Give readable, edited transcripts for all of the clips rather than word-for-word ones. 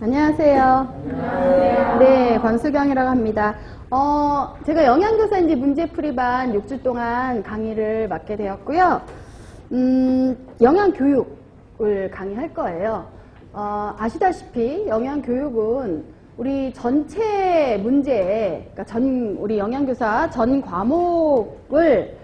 안녕하세요. 안녕하세요. 네, 권수경이라고 합니다. 제가 영양교사인지 문제풀이반 6주 동안 강의를 맡게 되었고요. 영양교육을 강의할 거예요. 아시다시피 영양교육은 우리 전체 문제, 그러니까 우리 영양교사 전 과목을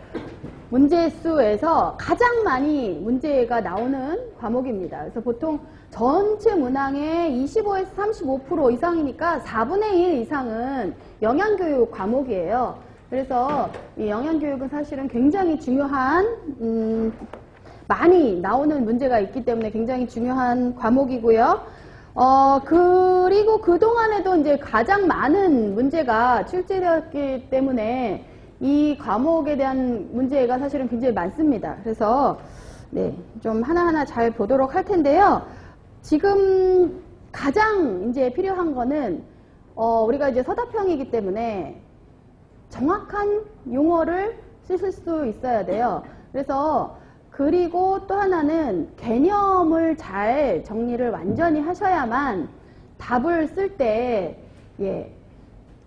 문제수에서 가장 많이 문제가 나오는 과목입니다. 그래서 보통 전체 문항의 25에서 35% 이상이니까 4분의 1 이상은 영양교육 과목이에요. 그래서 이 영양교육은 사실은 굉장히 중요한, 많이 나오는 문제가 있기 때문에 굉장히 중요한 과목이고요. 그리고 그동안에도 이제 가장 많은 문제가 출제되었기 때문에 이 과목에 대한 문제가 사실은 굉장히 많습니다. 그래서 네, 좀 하나하나 잘 보도록 할 텐데요. 지금 가장 이제 필요한 거는 우리가 이제 서답형이기 때문에 정확한 용어를 쓰실 수 있어야 돼요. 그래서 그리고 또 하나는 개념을 잘 정리를 완전히 하셔야만 답을 쓸 때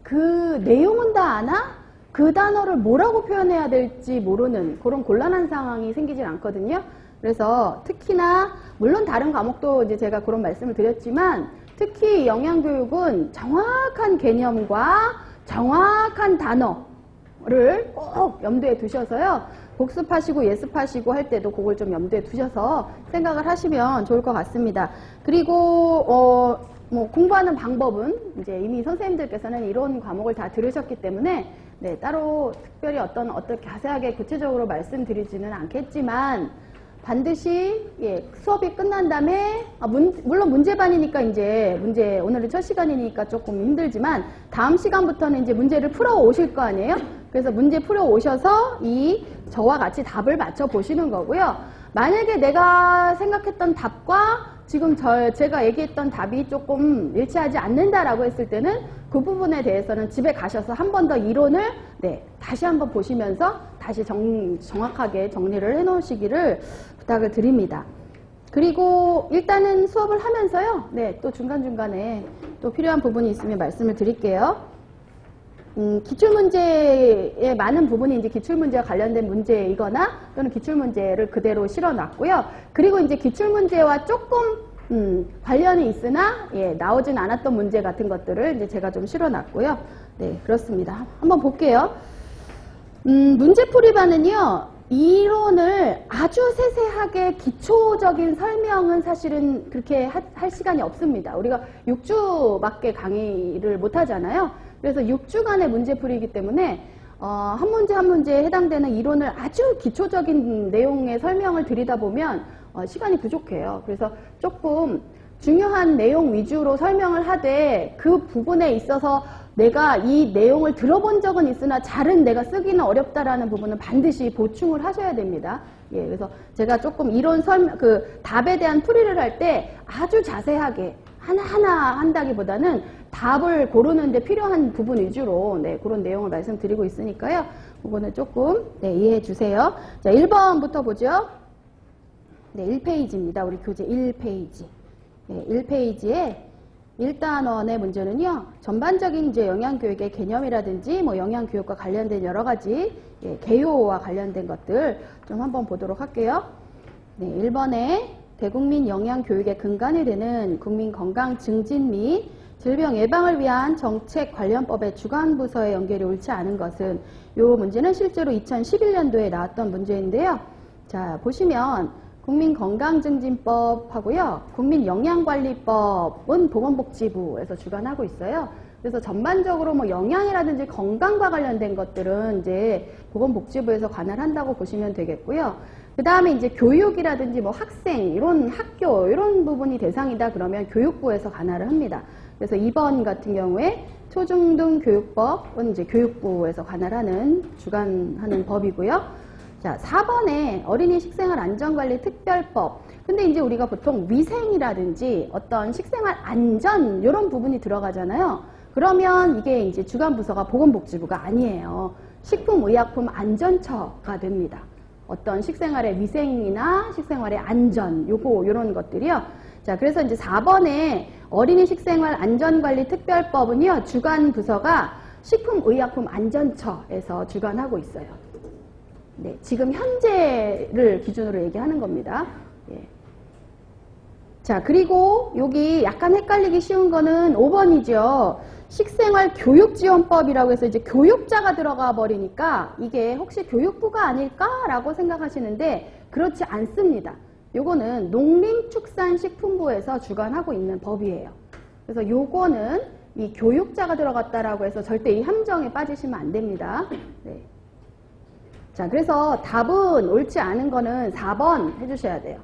그 내용은 다 아나? 그 단어를 뭐라고 표현해야 될지 모르는 그런 곤란한 상황이 생기질 않거든요. 그래서 특히나 물론 다른 과목도 이제 제가 그런 말씀을 드렸지만 특히 영양교육은 정확한 개념과 정확한 단어를 꼭 염두에 두셔서요. 복습하시고 예습하시고 할 때도 그걸 좀 염두에 두셔서 생각을 하시면 좋을 것 같습니다. 그리고 뭐 공부하는 방법은 이제 이미 선생님들께서는 이런 과목을 다 들으셨기 때문에 네, 따로 특별히 어떻게 자세하게 구체적으로 말씀드리지는 않겠지만 반드시 수업이 끝난 다음에 물론 문제반이니까 이제 오늘은 첫 시간이니까 조금 힘들지만 다음 시간부터는 이제 문제를 풀어 오실 거 아니에요? 그래서 문제 풀어 오셔서 저와 같이 답을 맞춰 보시는 거고요. 만약에 내가 생각했던 답과 지금 제가 얘기했던 답이 조금 일치하지 않는다라고 했을 때는 그 부분에 대해서는 집에 가셔서 한 번 더 이론을 다시 한번 보시면서 다시 정확하게 정리를 해 놓으시기를 부탁을 드립니다. 그리고 일단은 수업을 하면서요. 또 중간중간에 또 필요한 부분이 있으면 말씀을 드릴게요. 기출문제의 많은 부분이 이제 기출문제와 관련된 문제이거나 또는 기출문제를 그대로 실어놨고요. 그리고 이제 기출문제와 조금 관련이 있으나 나오진 않았던 문제 같은 것들을 이제 제가 좀 실어놨고요. 네, 그렇습니다. 한번 볼게요. 문제풀이반은요. 이론을 아주 세세하게 기초적인 설명은 사실은 그렇게 할 시간이 없습니다. 우리가 6주밖에 강의를 못 하잖아요. 그래서 6주간의 문제풀이이기 때문에 한 문제 한 문제에 해당되는 이론을 아주 기초적인 내용의 설명을 드리다 보면 시간이 부족해요. 그래서 조금 중요한 내용 위주로 설명을 하되 그 부분에 있어서 내가 이 내용을 들어본 적은 있으나 잘은 내가 쓰기는 어렵다라는 부분은 반드시 보충을 하셔야 됩니다. 그래서 제가 조금 이론 답에 대한 풀이를 할 때 아주 자세하게 하나하나 한다기보다는 답을 고르는데 필요한 부분 위주로 그런 내용을 말씀드리고 있으니까요. 그거는 조금 이해해 주세요. 자, 1번부터 보죠. 1페이지입니다. 우리 교재 1페이지. 1페이지에 1단원의 문제는요. 전반적인 이제 영양교육의 개념이라든지 뭐 영양교육과 관련된 여러 가지 개요와 관련된 것들 좀 한번 보도록 할게요. 1번에 대국민 영양교육의 근간이 되는 국민건강 증진 및 질병 예방을 위한 정책 관련법의 주관부서의 연결이 옳지 않은 것은 이 문제는 실제로 2011년도에 나왔던 문제인데요. 자, 보시면 국민건강증진법하고요. 국민영양관리법은 보건복지부에서 주관하고 있어요. 그래서 전반적으로 뭐 영양이라든지 건강과 관련된 것들은 이제 보건복지부에서 관할한다고 보시면 되겠고요. 그 다음에 이제 교육이라든지 뭐 학생, 이런 학교, 이런 부분이 대상이다 그러면 교육부에서 관할을 합니다. 그래서 2번 같은 경우에 초중등교육법은 이제 교육부에서 관할하는, 주관하는 법이고요. 자, 4번에 어린이 식생활 안전관리 특별법. 근데 이제 우리가 보통 위생이라든지 어떤 식생활 안전, 이런 부분이 들어가잖아요. 그러면 이게 이제 주관부서가 보건복지부가 아니에요. 식품의약품 안전처가 됩니다. 어떤 식생활의 위생이나 식생활의 안전, 요런 것들이요. 자, 그래서 이제 4번에 어린이 식생활 안전관리 특별법은요, 주관 부서가 식품의약품안전처에서 주관하고 있어요. 네, 지금 현재를 기준으로 얘기하는 겁니다. 예. 자, 그리고 여기 약간 헷갈리기 쉬운 거는 5번이죠. 식생활 교육지원법이라고 해서 이제 교육자가 들어가 버리니까 이게 혹시 교육부가 아닐까라고 생각하시는데 그렇지 않습니다. 요거는 농림축산식품부에서 주관하고 있는 법이에요. 그래서 요거는 이 교육자가 들어갔다라고 해서 절대 이 함정에 빠지시면 안 됩니다. 네. 자, 그래서 답은 옳지 않은 거는 4번 해주셔야 돼요.